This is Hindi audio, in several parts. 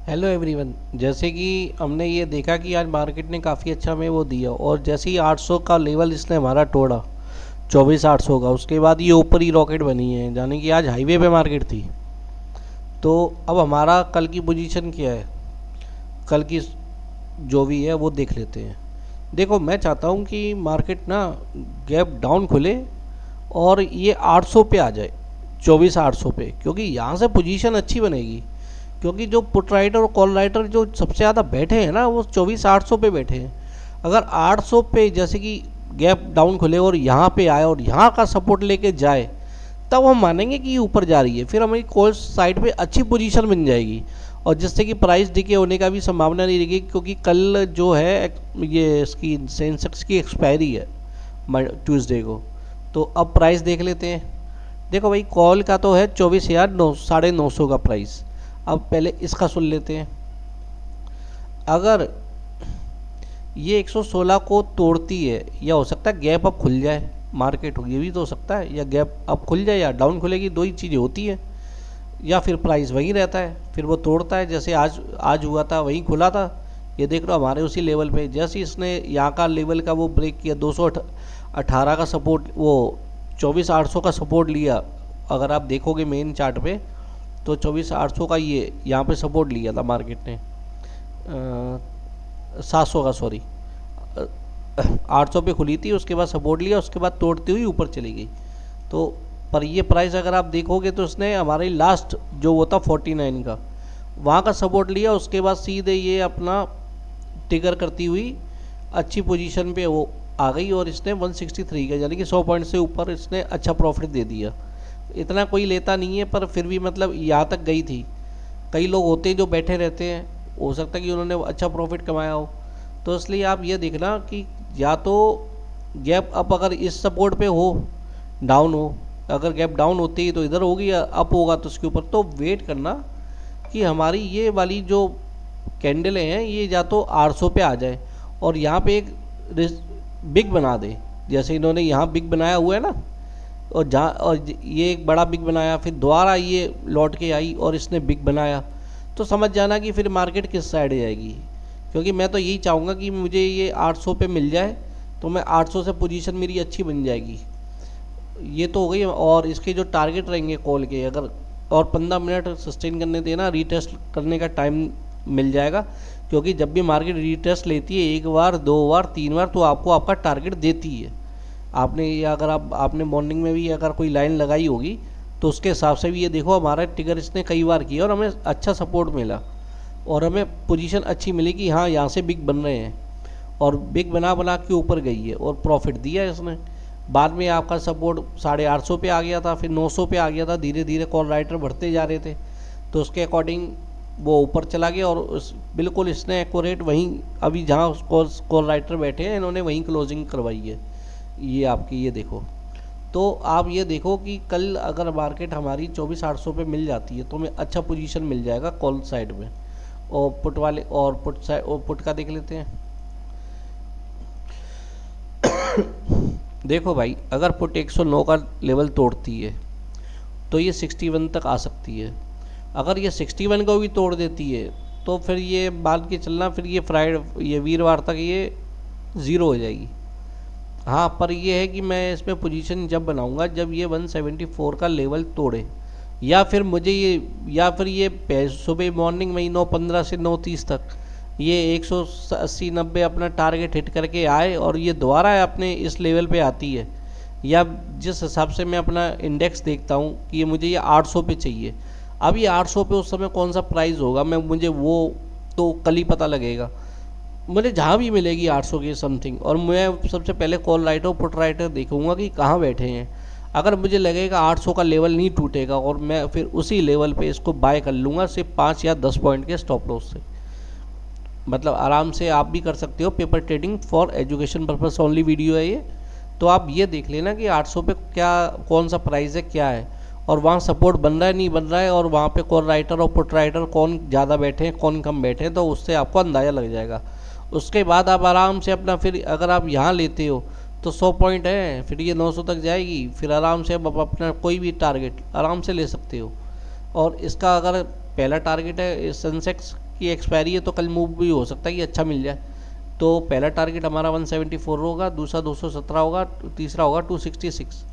Hello everyone. जैसे कि हमने ये देखा कि आज मार्केट ने काफ़ी अच्छा हमें वो दिया और जैसे ही 800 का लेवल इसने हमारा तोड़ा 24,800 का, उसके बाद ये ऊपर ही रॉकेट बनी है, यानी कि आज हाईवे पे मार्केट थी। तो अब हमारा कल की पोजीशन क्या है, कल की जो भी है वो देख लेते हैं। देखो, मैं चाहता हूँ कि मार्केट ना गैप डाउन खुले और ये 800 पे आ जाए, 24,800 पे, क्योंकि यहाँ से पोजीशन अच्छी बनेगी। क्योंकि जो पुट राइटर और कॉल राइटर जो सबसे ज़्यादा बैठे हैं ना, वो 24,800 पे बैठे हैं। अगर 800 पे जैसे कि गैप डाउन खुले और यहाँ पे आए और यहाँ का सपोर्ट लेके जाए, तब हम मानेंगे कि ये ऊपर जा रही है। फिर हमारी कॉल साइड पे अच्छी पोजीशन बन जाएगी और जिससे कि प्राइस डिके होने का भी संभावना नहीं रहेगी, क्योंकि कल जो है ये इसकी सेंसेक्स की एक्सपायरी है ट्यूसडे को। तो अब प्राइस देख लेते हैं। देखो भाई, कॉल का तो है 24,900 950 का प्राइस। अब पहले इसका सुन लेते हैं। अगर ये 116 को तोड़ती है, या हो सकता है गैप अप खुल जाए मार्केट, ये भी तो हो सकता है, या गैप अप खुल जाए या डाउन खुलेगी, दो ही चीज़ें होती है। या फिर प्राइस वहीं रहता है, फिर वो तोड़ता है, जैसे आज हुआ था, वहीं खुला था। ये देख लो हमारे उसी लेवल पे, जैसे इसने यहाँ का लेवल का वो ब्रेक किया, 218 का सपोर्ट, वो 24,800 का सपोर्ट लिया। अगर आप देखोगे मेन चार्ट पे, तो 24,800 का ये यहाँ पे सपोर्ट लिया था मार्केट ने, 700 का, सॉरी, 800 पे खुली थी, उसके बाद सपोर्ट लिया, उसके बाद तोड़ती हुई ऊपर चली गई। तो पर ये प्राइस अगर आप देखोगे तो इसने हमारे लास्ट जो वो था 49 का, वहाँ का सपोर्ट लिया, उसके बाद सीधे ये अपना टिगर करती हुई अच्छी पोजीशन पे वो आ गई और इसने 163 का, यानी कि 100 पॉइंट से ऊपर इसने अच्छा प्रॉफिट दे दिया। इतना कोई लेता नहीं है, पर फिर भी मतलब यहाँ तक गई थी। कई लोग होते हैं जो बैठे रहते हैं, हो सकता है कि उन्होंने अच्छा प्रॉफिट कमाया हो। तो इसलिए आप ये देखना कि या तो गैप अप अगर इस सपोर्ट पे हो, डाउन हो, अगर गैप डाउन होती है तो इधर होगी, या अप होगा तो उसके ऊपर, तो वेट करना कि हमारी ये वाली जो कैंडलें हैं ये या तो 800 पे आ जाए और यहाँ पे एक बिग बना दे, जैसे इन्होंने यहाँ बिग बनाया हुआ है ना, और जहाँ और ये एक बड़ा बिग बनाया, फिर दोबारा ये लौट के आई और इसने बिग बनाया, तो समझ जाना कि फिर मार्केट किस साइड जाएगी। क्योंकि मैं तो यही चाहूँगा कि मुझे ये 800 पे मिल जाए, तो मैं 800 से पोजीशन मेरी अच्छी बन जाएगी। ये तो हो गई। और इसके जो टारगेट रहेंगे कॉल के, अगर और 15 मिनट सस्टेन करने देना, रीटेस्ट करने का टाइम मिल जाएगा। क्योंकि जब भी मार्केट रीटेस्ट लेती है, एक बार, दो बार, तीन बार, तो आपको आपका टारगेट देती है। आपने ये अगर आपने मॉर्निंग में भी अगर कोई लाइन लगाई होगी, तो उसके हिसाब से भी ये देखो हमारा ट्रिगर इसने कई बार किया और हमें अच्छा सपोर्ट मिला और हमें पोजीशन अच्छी मिली कि हाँ, यहाँ से बिग बन रहे हैं, और बिग बना बना के ऊपर गई है और प्रॉफिट दिया है इसने। बाद में आपका सपोर्ट 850 पे आ गया था, फिर 900 पे आ गया था, धीरे धीरे कॉल राइटर बढ़ते जा रहे थे, तो उसके अकॉर्डिंग वो ऊपर चला गया और बिल्कुल इसने एक्यूरेट वहीं, अभी जहाँ कॉल राइटर बैठे हैं इन्होंने वहीं क्लोजिंग करवाई है। ये आपकी ये देखो। तो आप ये देखो कि कल अगर मार्केट हमारी 24,800 पे मिल जाती है तो हमें अच्छा पोजीशन मिल जाएगा कॉल साइड में। और पुट वाले, और पुट साइड, और पुट का देख लेते हैं। देखो भाई, अगर पुट 109 का लेवल तोड़ती है तो ये 61 तक आ सकती है। अगर ये 61 को भी तोड़ देती है तो फिर ये मान के चलना, फिर ये वीरवार तक ये ज़ीरो हो जाएगी। हाँ, पर ये है कि मैं इसमें पोजीशन जब बनाऊंगा जब ये 174 का लेवल तोड़े, या फिर मुझे ये, या फिर ये सुबह मॉर्निंग में 9:15 से 9:30 तक ये 180-90 अपना टारगेट हिट करके आए और ये दोबारा अपने इस लेवल पे आती है, या जिस हिसाब से मैं अपना इंडेक्स देखता हूँ कि ये मुझे ये 800 पे चाहिए। अब ये 800 पे उस समय कौन सा प्राइस होगा, मुझे वो तो कल ही पता लगेगा। मुझे जहाँ भी मिलेगी 800 के समथिंग, और मैं सबसे पहले कॉल राइटर पुट राइटर देखूंगा कि कहाँ बैठे हैं। अगर मुझे लगेगा 800 का लेवल नहीं टूटेगा और मैं फिर उसी लेवल पे इसको बाय कर लूँगा, सिर्फ 5 या 10 पॉइंट के स्टॉप लॉस से। मतलब आराम से आप भी कर सकते हो, paper trading for education purpose only video है ये। तो आप ये देख लेना कि 800 पे क्या, कौन सा प्राइस है, क्या है, और वहाँ सपोर्ट बन रहा है नहीं बन रहा है, और वहाँ पे कॉल राइटर और पुट राइटर कौन ज़्यादा बैठे हैं कौन कम बैठे हैं, तो उससे आपको अंदाज़ा लग जाएगा। उसके बाद आप आराम से अपना, फिर अगर आप यहाँ लेते हो तो 100 पॉइंट है, फिर ये 900 तक जाएगी, फिर आराम से आप अपना कोई भी टारगेट आराम से ले सकते हो। और इसका अगर पहला टारगेट है सेंसेक्स की एक्सपायरी है, तो कल मूव भी हो सकता है कि अच्छा मिल जाए। तो पहला टारगेट हमारा 174 होगा, दूसरा 217 होगा, तीसरा होगा 266।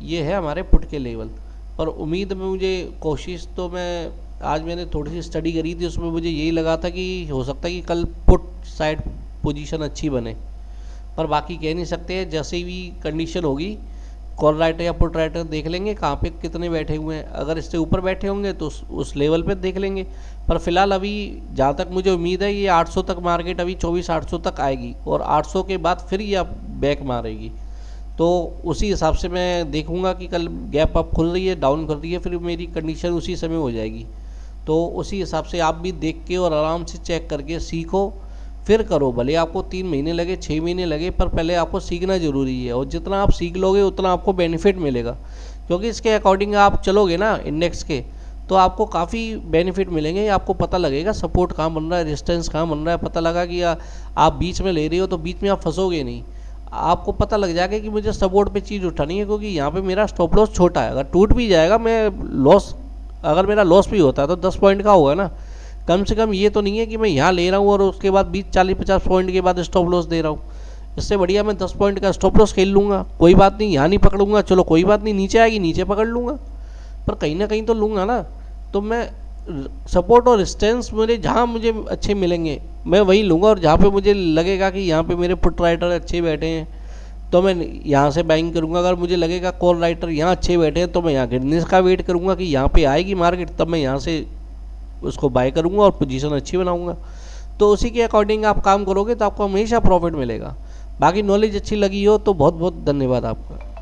ये है हमारे पुट के लेवल। पर उम्मीद में मुझे कोशिश तो मैं आज मैंने थोड़ी सी स्टडी करी थी, उसमें मुझे यही लगा था कि हो सकता है कि कल पुट साइड पोजीशन अच्छी बने, पर बाकी कह नहीं सकते। जैसे भी कंडीशन होगी कॉल राइटर या पुट राइटर देख लेंगे कहाँ पे कितने बैठे हुए हैं। अगर इससे ऊपर बैठे होंगे तो उस लेवल पे देख लेंगे। पर फिलहाल अभी जहाँ तक मुझे उम्मीद है ये 800 तक मार्केट अभी 2400 तक आएगी, और 800 के बाद फिर ये बैक मारेगी। तो उसी हिसाब से मैं देखूंगा कि कल गैप अप खुल रही है, डाउन कर रही है, फिर मेरी कंडीशन उसी समय हो जाएगी। तो उसी हिसाब से आप भी देख के और आराम से चेक करके सीखो, फिर करो। भले आपको 3 महीने लगे, 6 महीने लगे, पर पहले आपको सीखना ज़रूरी है। और जितना आप सीख लोगे उतना आपको बेनिफिट मिलेगा, क्योंकि इसके अकॉर्डिंग आप चलोगे ना इंडेक्स के, तो आपको काफ़ी बेनिफिट मिलेंगे। आपको पता लगेगा सपोर्ट कहाँ बन रहा है, रेजिस्टेंस कहाँ बन रहा है। पता लगा कि आप बीच में ले रहे हो तो बीच में आप फंसोगे नहीं। आपको पता लग जाएगा कि मुझे सपोर्ट पे चीज़ उठानी है, क्योंकि यहाँ पे मेरा स्टॉप लॉस छोटा है। अगर टूट भी जाएगा मैं लॉस, अगर मेरा लॉस भी होता है तो 10 पॉइंट का होगा ना, कम से कम ये तो नहीं है कि मैं यहाँ ले रहा हूँ और उसके बाद 20-40-50 पॉइंट के बाद स्टॉप लॉस दे रहा हूँ। इससे बढ़िया मैं 10 पॉइंट का स्टॉप लॉस खेल लूँगा, कोई बात नहीं। यहाँ नहीं पकड़ूंगा, चलो कोई बात नहीं, नीचे आएगी नीचे पकड़ लूँगा, पर कहीं ना कहीं तो लूँगा ना। तो मैं सपोर्ट और रेजिस्टेंस मुझे जहाँ मुझे अच्छे मिलेंगे मैं वहीं लूँगा, और जहाँ पे मुझे लगेगा कि यहाँ पे मेरे पुट राइटर अच्छे बैठे हैं तो मैं यहाँ से बाइंग करूँगा। अगर मुझे लगेगा कॉल राइटर यहाँ अच्छे बैठे हैं तो मैं यहाँ गिरने का वेट करूँगा कि यहाँ पे आएगी मार्केट, तब मैं यहाँ से उसको बाय करूँगा और पोजीशन अच्छी बनाऊँगा। तो उसी के अकॉर्डिंग आप काम करोगे तो आपको हमेशा प्रॉफिट मिलेगा। बाकी नॉलेज अच्छी लगी हो तो बहुत बहुत धन्यवाद आपका।